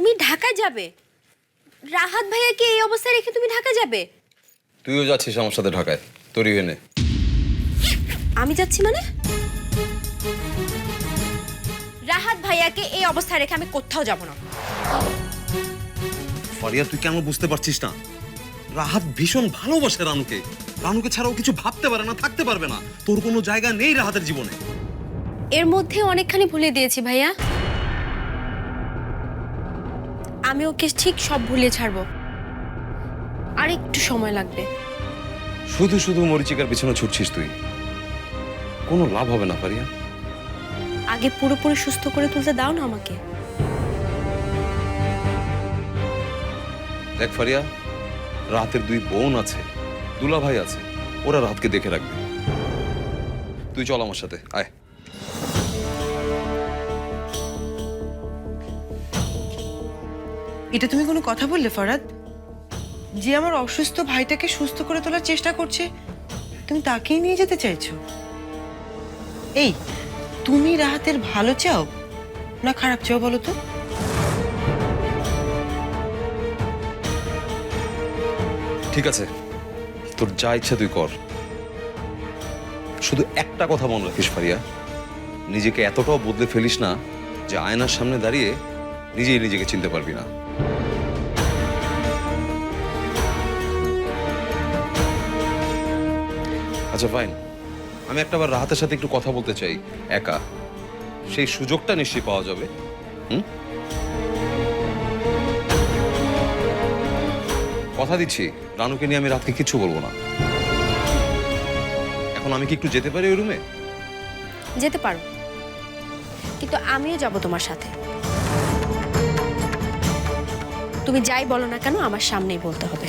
তুমি ঢাকায় যাবে? রাহাত ভাইয়াকে এই অবস্থায় রেখে তুমি ঢাকা যাবে? তুইও যাচ্ছিস আমার সাথে ঢাকায়, তৈরি হয়ে নে। আমি যাচ্ছি মানে? রাহাত ভাইয়াকে এই অবস্থায় রেখে আমি কোথাও যাব না। ফারিয়া, তুই কেন বুঝতে পারছিস না? রাহাত ভীষণ ভালোবাসে রানুকে। রানুকে ছাড়াও কিছু ভাবতে পারে না, থাকতে পারবে না। তোর কোনো জায়গা নেই রাহাতের জীবনে। এর মধ্যে অনেকখানি ভুলে দিয়েছি ভাইয়া। আমি ওকে ঠিক সব ভুলিয়ে ছাড়বো, আর একটু সময় লাগবে। শুধু শুধু মরিচিকার পিছনে ছুটছিস তুই, কোনো লাভ হবে না ফারিয়া। আগে পুরোপুরি সুস্থ করে তুলতে দাও না আমাকে। দেখ ফারিয়া, রাতের দুই বোন আছে, দুলা ভাই আছে, ওরা রাতকে দেখে রাখবে। তুই চল আমার সাথে, আয়। এটা তুমি কোনো কথা বললে ফরাদ? যে আমার অসুস্থ ভাইটাকে সুস্থ করে তোলার চেষ্টা করছে, তুমি তাকেই নিয়ে যেতে চাইছো? এই, তুমি রাহাতের ভালো চাও না খারাপ চাও বলো তো? ঠিক আছে, তোর যা ইচ্ছা তুই কর। শুধু একটা কথা মনে রাখিস ফারিয়া, নিজেকে এতটাও বদলে ফেলিস না যে আয়নার সামনে দাঁড়িয়ে নিজেই নিজেকে চিনতে পারবি না। আচ্ছা ফাইন, আমি একটাবার রাহাতের সাথে একটু কথা বলতে চাই একা। সেই সুযোগটা নিশ্চয়ই পাওয়া যাবে। কথা দিচ্ছি, রানুকে নিয়ে আমি রাতকে কিচ্ছু বলবো না। এখন আমি কি একটু যেতে পারি ওই রুমে? যেতে পারো, কিন্তু আমিও যাব তোমার সাথে। তুমি যাই বলো না কেন আমার সামনেই বলতে হবে।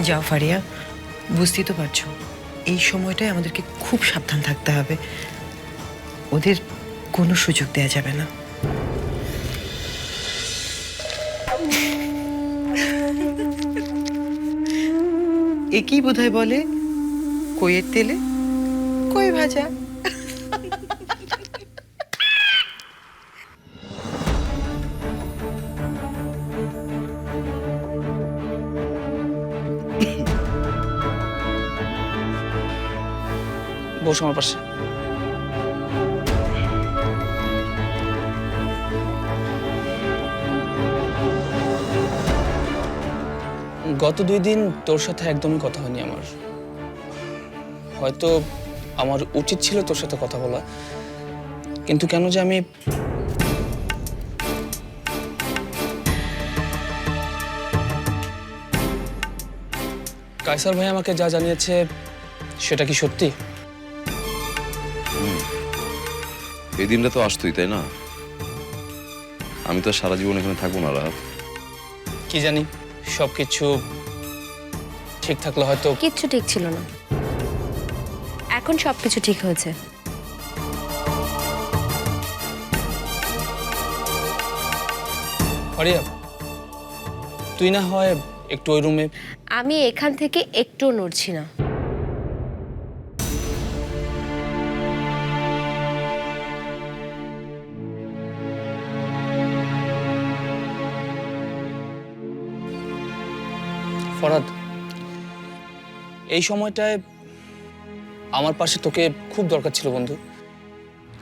যাও ফারিয়া, বুঝতেই তো পারছো এই সময়টায় আমাদেরকে খুব সাবধান থাকতে হবে। ওদের কোনো সুযোগ দেয়া যাবে না। একই বোধহয় বলে কইয়ের তেলে কই ভাজা। বসো আমার পাশে। গত 2 দিন তোর সাথে একদমই কথা হয়নি আমার। হয়তো আমার উচিত ছিল তোর সাথে কথা বলা, কিন্তু কেন যে আমি কায়সার ভাই আমাকে যা জানিয়েছে সেটা কি সত্যি? এই দিনটা তো আসতোই, তাই না? আমি তো সারা জীবন এখানে থাকবো না রাত। কি জানি, সবকিছু ঠিক থাকলে হয়তো। কিচ্ছু ঠিক ছিল না, এখন সবকিছু ঠিক হয়েছে। ফারিয়া, তুই না হয় একটু ওই রুমে। আমি এখান থেকে একটুও নড়ছি না। ফরাদ, এই সময়টায় আমার পাশে তোকে খুব দরকার ছিল বন্ধু।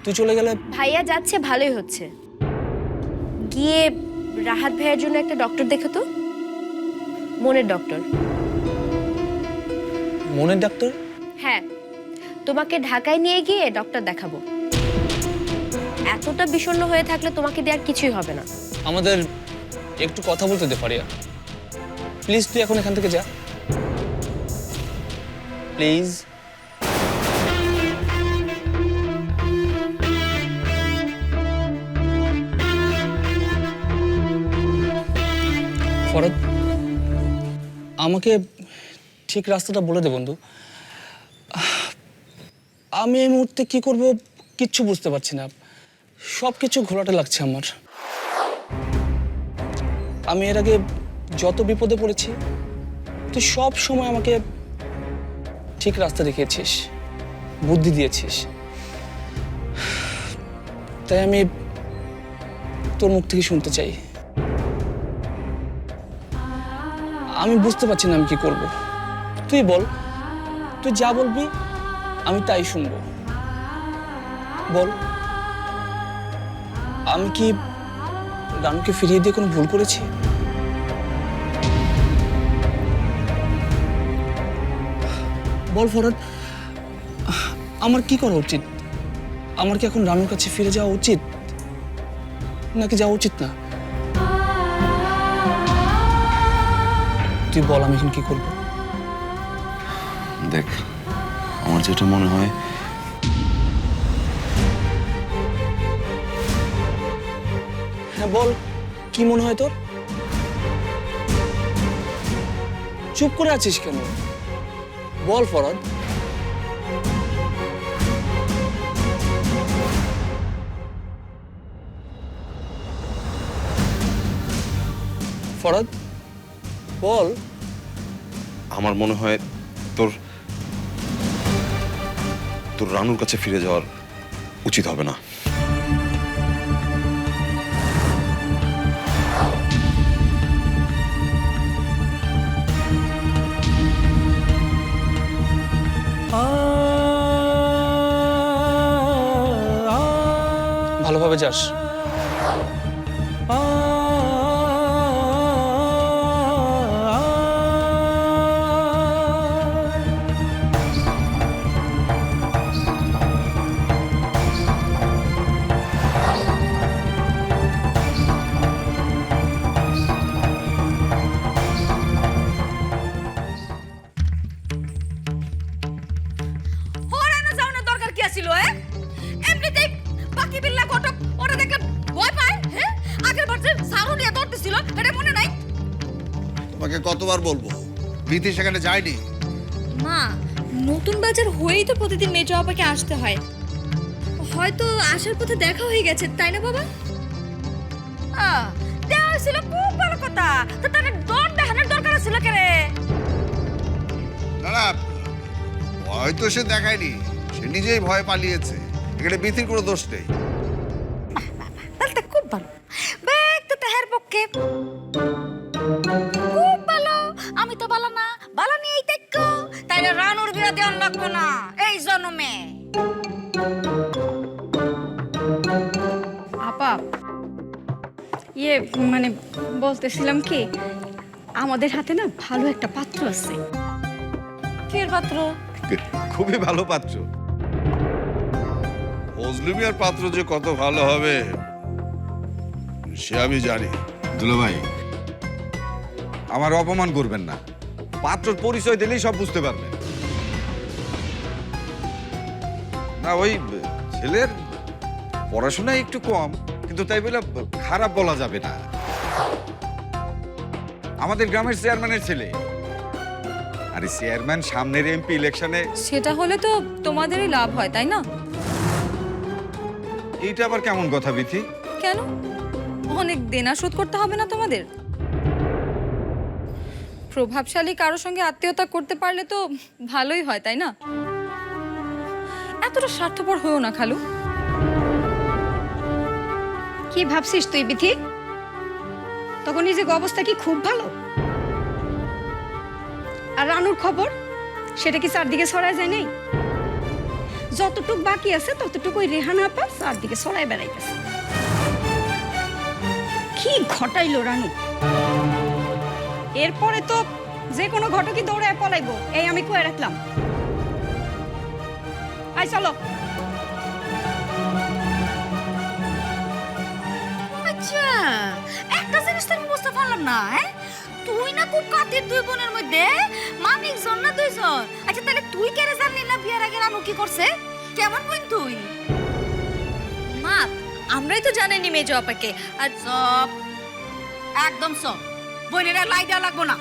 তুই চলে গেলে। ভাইয়া যাচ্ছে ভালোই হচ্ছে, গিয়ে রাহাত ভাইয়ের জন্য একটা ডক্টর দেখো তো, মনের ডক্টর। মনের ডাক্তার? হ্যাঁ, তোমাকে ঢাকায় নিয়ে গিয়ে ডক্টর দেখাবো। এতটা বিষণ্ণ হয়ে থাকলে তোমাকে দিয়ে আর কিছুই হবে না। আমাদের একটু কথা বলতে দে ফারিয়া, প্লিজ। তুই এখন এখান থেকে যা প্লিজ। ফরাদ, আমাকে ঠিক রাস্তাটা বলে দে বন্ধু। আমি এই মুহূর্তে কি করব কিচ্ছু বুঝতে পারছি না। সবকিছু ঘোলাটে লাগছে আমার। আমি এর আগে যত বিপদে পড়েছি তুই সব সময় আমাকে ঠিক রাস্তা দেখিয়েছিস, বুদ্ধি দিয়েছিস। তাই আমি তোর মুখ থেকে শুনতে চাই। আমি বুঝতে পারছি না আমি কি করব। তুই বল, তুই যা বলবি আমি তাই শুনবো। বল, আমি কি রানুকে ফিরিয়ে দিয়ে কোনো ভুল করেছি? বল ফরাদ, আমার কি করা উচিত? আমার কি এখন রানুর কাছে ফিরে যাওয়া উচিত নাকি যাওয়া উচিত না? তুই বল আমি এখন কি করব? দেখ, আমার যেটা মনে হয়, হ্যাঁ বল, কি মনে হয় তোর? চুপ করে আছিস কেন? বল ফরাদ। ফরাদ বল। আমার মনে হয় তোর তোর রানুর কাছে ফিরে যাওয়ার উচিত হবে না। ভালোভাবে যাস। হরানো যাওয়ানোর দরকার কি ছিল? এমনিতেই বাকি বিল্লা ঘটক ওরা দেখলে ভয় পায়। হ্যাঁ, আগের বার যে সারু নিয়ে দৌড়তেছিল এটা মনে নাই? তোমাকে কতবার বলবো, বিথি সেখানে যায়নি। মা, নতুন বাজার হয়েই তো প্রতিদিন মেজো আপাকে আসতে হয়। হয়তো আসার পথে দেখা হয়ে গেছে, তাই না বাবা? দেওয়া হয়েছিল, খুব ভালো কথা। তো তাদের দৌড় দেখানোর দরকার ছিল কে রে? না না, ভয় তো সে দেখায়নি, সে নিজেই ভয় পালিয়েছে। এখানে বিথির কোনো দোষ নেই। তাহলে তো খুব ভালো। বেগ তো তাহার পক্ষে খুব ভালো। আমি তো ভালো না, ভালো নিয়েই দেখো। তাইলে রানুর বিয়া দেওয়ান লাগবে না এই জন্মে। আপা, মানে বলতেছিলাম কি, আমাদের হাতে না ভালো একটা পাত্র আছে। কির পাত্র? খুবই ভালো পাত্র। ফজলু মিয়ার পাত্র যে কত ভালো হবে সে আমি জানি। দুলো ভাই, আমার অপমান করবেন না। পাত্রর পরিচয় দিলেই সব বুঝতে পারবেন। না, ওই ছেলের পড়াশোনা একটু কম, কিন্তু তাই বলে খারাপ বলা যাবে না। আমাদের গ্রামের চেয়ারম্যানের ছেলে। আরে চেয়ারম্যান সামনের এমপি ইলেকশনে। সেটা হলে তো তোমাদেরই লাভ হয়, তাই না? এইটা আবার কেমন কথা বিথি? কেন? অনেক দেনা শোধ করতে হবে না তোমাদের? প্রভাবশালী কারোর সঙ্গে আত্মীয়তা করতে পারলে তো ভালোই হয়, তাই না? এতটা স্বার্থপর হয়েও না খালু। কি ভাবছিস তুই বিথি? তখন নিজের অবস্থা কি খুব ভালো? আর রানুর খবর, সেটা কি চারদিকে ছড়ায় যায় নাই? যতটুক বাকি আছে ততটুকু ওই রেহানা আপা চারদিকে ছড়ায় বেড়াইতেছে। কি ঘটাইলো রানু! এরপরে তো যে কোনো ঘটকই দৌড়ে পলাইবো, এই আমি কয়ে রাখলাম। আই চলো। আচ্ছা, একটা জিনিস তো আমি বুঝতে পারলাম না। তুই না খুব কাছের দুই বোনের মধ্যে, মানিক জন না দুইজন। আচ্ছা, তাহলে তুই কেন জানলি না বিয়ার আগে রানু কি করছে? কেমন বোন তুই? মা, আমরাই তো জানাইনি মেজো আপাকে। আর সব একদম সব বোনেরা লাই দেওয়া লাগবো না।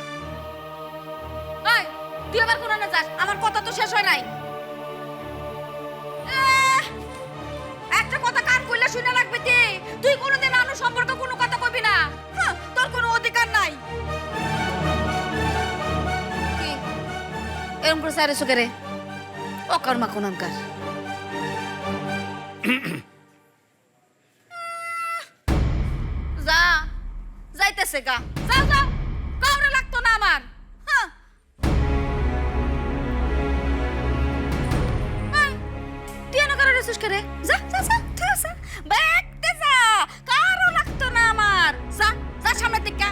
এই, তুই আবার কোন না যাস? আমার কথা তো শেষ হয় নাই। একটা কথা কান কইলে শুনে লাগবে তুই কোনোদিন রানু সম্পর্কে কোনো কথা কইবি না। তোর কোনো অধিকার নাই। সারে সুকেরে ও কর্মা কোনানকার যা যাইতেছে গা যাও যাও কাউরে লাগতো না আমার হ্যাঁ তুই এনে করে রেসুস করে যা যা যা যা যা দেখতে যা কারো লাগতো না আমার যা যা সামনে থেকে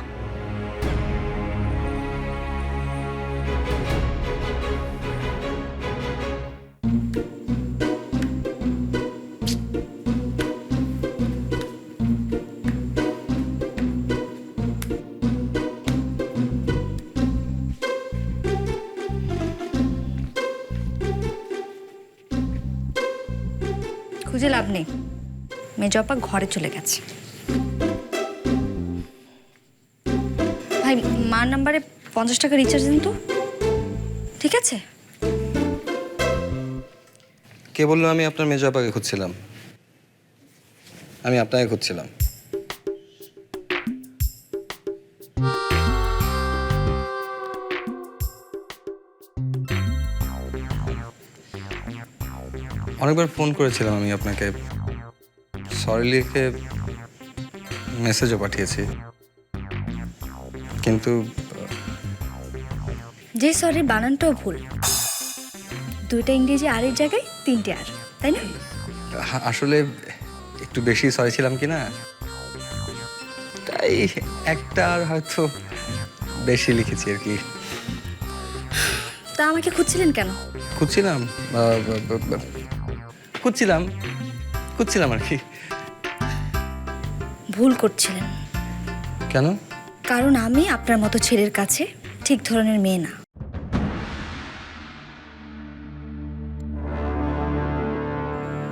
খুঁজে লাভ নেই, মেজো আপা ঘরে চলে গেছে। ভাই, মার নাম্বারে 50 টাকা রিচার্জ দিন তো, ঠিক আছে? কে বললো আমি আপনার মেজো আপাকে খুঁজছিলাম? আমি আপনাকে খুঁজছিলাম। অনেকবার ফোন করেছিলাম আমি আপনাকে, সরি লিখে মেসেজও পাঠিয়েছি, কিন্তু যে সরির বানানটাও ভুল, দুইটা ইংরেজি আর এর জায়গায় 3টে আর, তাই না? আসলে একটু বেশি সরি ছিলাম কি না, তাই একটা আর হয়তো বেশি লিখেছি আর কি। তা আমাকে খুঁজছিলেন কেন? খুঁজছিলাম খুঁজছিলাম আর কি। ভুল করছিলেন। কেন? কারণ আমি আপনার মতো ছেলের কাছে ঠিক ধরনের মেয়ে না।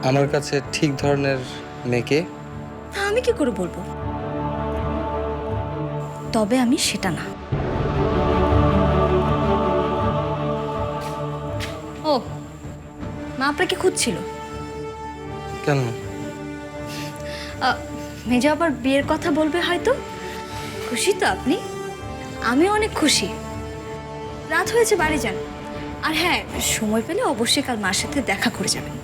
আমার কাছে ঠিক ধরনের মেয়েকে? আমি কি করে বলবো? তবে আমি সেটা না। ও মা আপনাকে খুঁজছিল কেন? মেজো আবার বিয়ের কথা বলবে হয়তো। খুশি তো আপনি? আমিও অনেক খুশি। রাত হয়েছে, বাড়ি যান। আর হ্যাঁ, সময় পেলে অবশ্যই কাল মার সাথে দেখা করে যাবেন।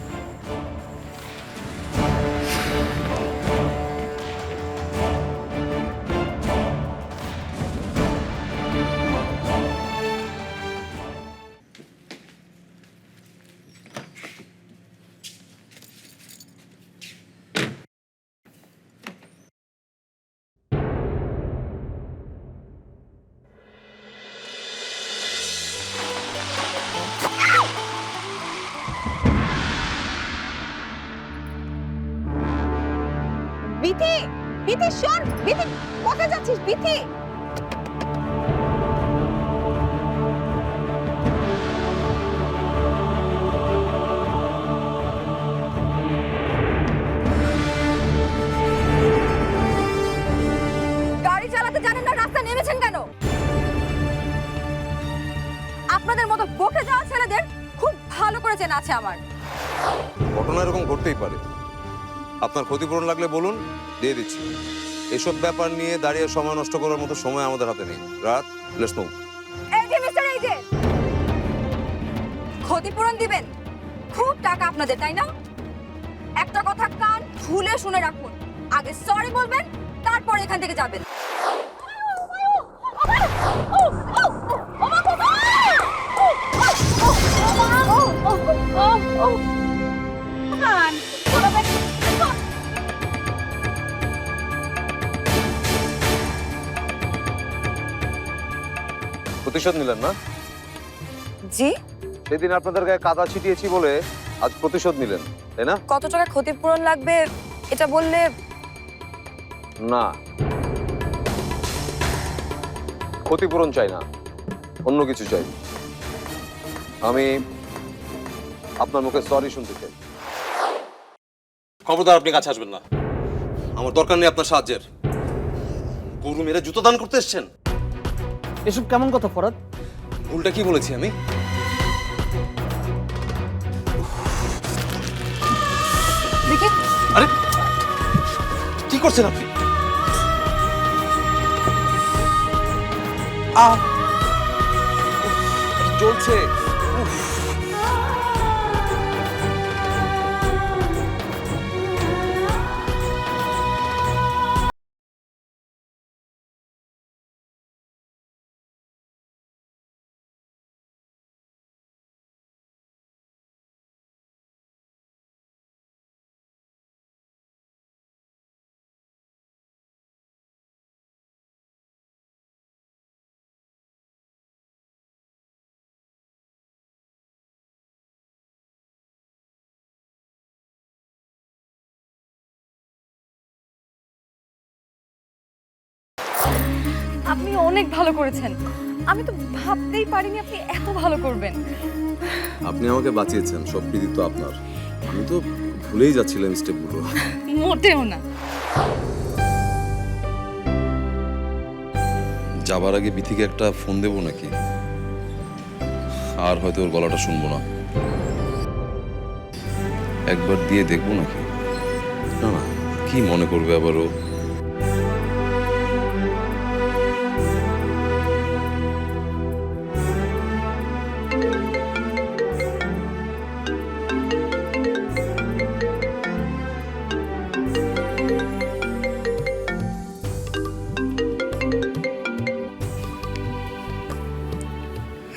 বিথি, বিথি শোন, বিথি কোথায় যাচ্ছিস বিথি? গাড়ি চালাতে জানেন না, রাস্তা নেমেছেন কেন? আপনাদের মতো বকে যাওয়া ছেলেদের খুব ভালো করে চেনা আছে আমার। ঘটনা এরকম ঘটতেই পারে। আপনার ক্ষতিপূরণ লাগলে বলুন, দিয়ে দিচ্ছি। এসব ব্যাপার নিয়ে দাঁড়িয়ে সময় নষ্ট করার মতো সময় আমাদের হাতে নেই। রাত, লেটস মুভ। এই যে মিস্টার, এই যে ক্ষতিপূরণ দিবেন, খুব টাকা আপনাদের, তাই না? একটা কথা কান খুলে শুনে রাখুন, আগে সরি বলবেন, তারপর এখান থেকে যাবেন। প্রতিশোধ নিলেন না? জি। সেদিন আপনাদের গায়ে কাদা ছিটিয়েছি বলে আজ প্রতিশোধ নিলেন, তাই না? কত টাকা ক্ষতিপূরণ লাগবে এটা বললে? না, ক্ষতিপূরণ চাই না, অন্য কিছু চাই। আমি আপনার মুখে সরি শুনতে চাই। খবরদার আপনি কাছে আসবেন না, আমার দরকার নেই আপনার সাহায্যের। গরু মেরে জুতো দান করতে এসছেন? এসব কেমন কথা ফরাদ? ভুলটা কি বলেছি আমি? দেখি। আরে কি করছেন আপনি? জ্বলছে। উফ। আপনি অনেক ভালো করেছেন। আমি তো ভাবতেই পারিনি আপনি এত ভালো করবেন। আপনি আমাকে বাঁচিয়েছেন, সব কৃতিত্ব আপনার। আমি তো ভুলেই যাচ্ছিলাম স্টেপগুলো। মোটেও না। যাবার আগে বিথিকে একটা ফোন দেবো নাকি? আর হয়তো ওর গলাটা শুনবো না। একবার দিয়ে দেখবো নাকি? না না, কি মনে করবে আবার ও?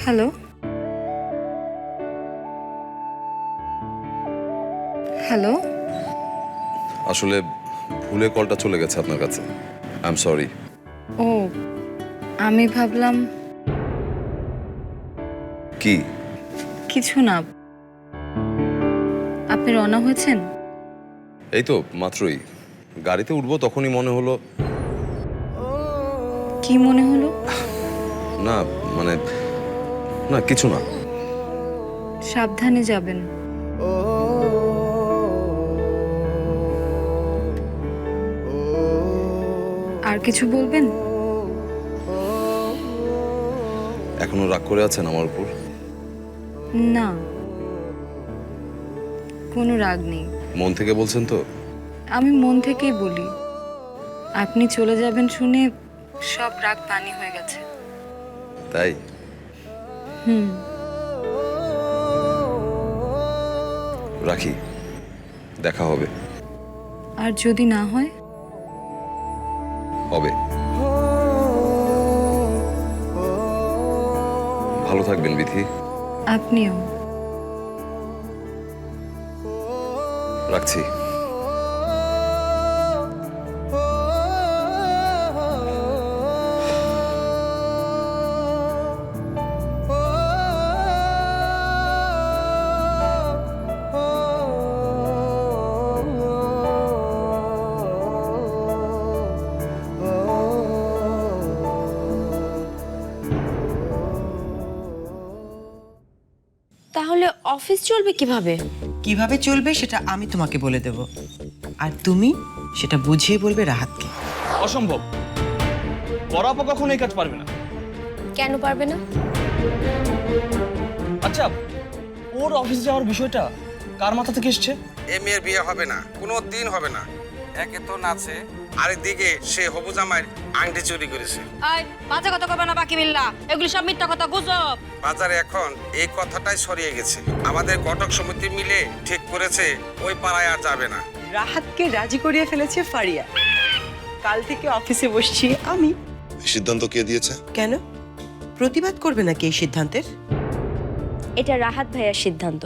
Hello, hello. আসলে ভুলে কলটা চলে গেছে আপনার কাছে। I am sorry. ও, আমি ভাবলাম কি? কিছু না। আপনি রওনা হয়েছেন? এই তো মাত্রই গাড়িতে উঠবো, তখনই মনে হলো। কি মনে হলো? না মানে, না কিছু না। সাবধানে যাবেন। আর কিছু বলবেন? এখনো রাগ করে আছেন আমার উপর? না, কোনো রাগ নেই। মন থেকে বলছেন তো? আমি মন থেকেই বলি। আপনি চলে যাবেন শুনে সব রাগ পানি হয়ে গেছে। তাই? হুম। রাখি, দেখা হবে। আর যদি না হয়? হবে। ভালো থাকবেন বিথি। আপনিও। রাখছি। তাহলে অফিস চলবে কিভাবে? কিভাবে চলবে সেটা আমি তোমাকে বলে দেব, আর তুমি সেটা বুঝিয়ে বলবে রাহাতকে। অসম্ভব, বড় আপা কখনো এই কাজ পারবে না। কেন পারবে না? আচ্ছা, ওর অফিস যাওয়ার বিষয়টা কার মাথা থেকে এসছে? এ মেয়ের বিয়ে হবে না, কোনো দিন হবে না। একে তো নাচে, আরেকদিকে সে হবু জামাইয়ের আংটি চুরি করেছে। আয় বাজে কথা কবে না, বাকি বিল্লা এগুলি সব মিথ্যা কথা, গুজব। বাজারে এখন এই কথাটাই ছড়িয়ে গেছে। আমাদের ঘটক সমিতি মিলে ঠিক করেছে ওই পাড়ায় আর যাবে না। রাহাতকে রাজি করিয়ে ফেলেছে ফারিয়া। কাল থেকে অফিসে বসছি আমি। সিদ্ধান্ত কে দিয়েছে? কেন প্রতিবাদ করবে নাকি এই সিদ্ধান্তের? এটা রাহাত ভাইয়ার সিদ্ধান্ত।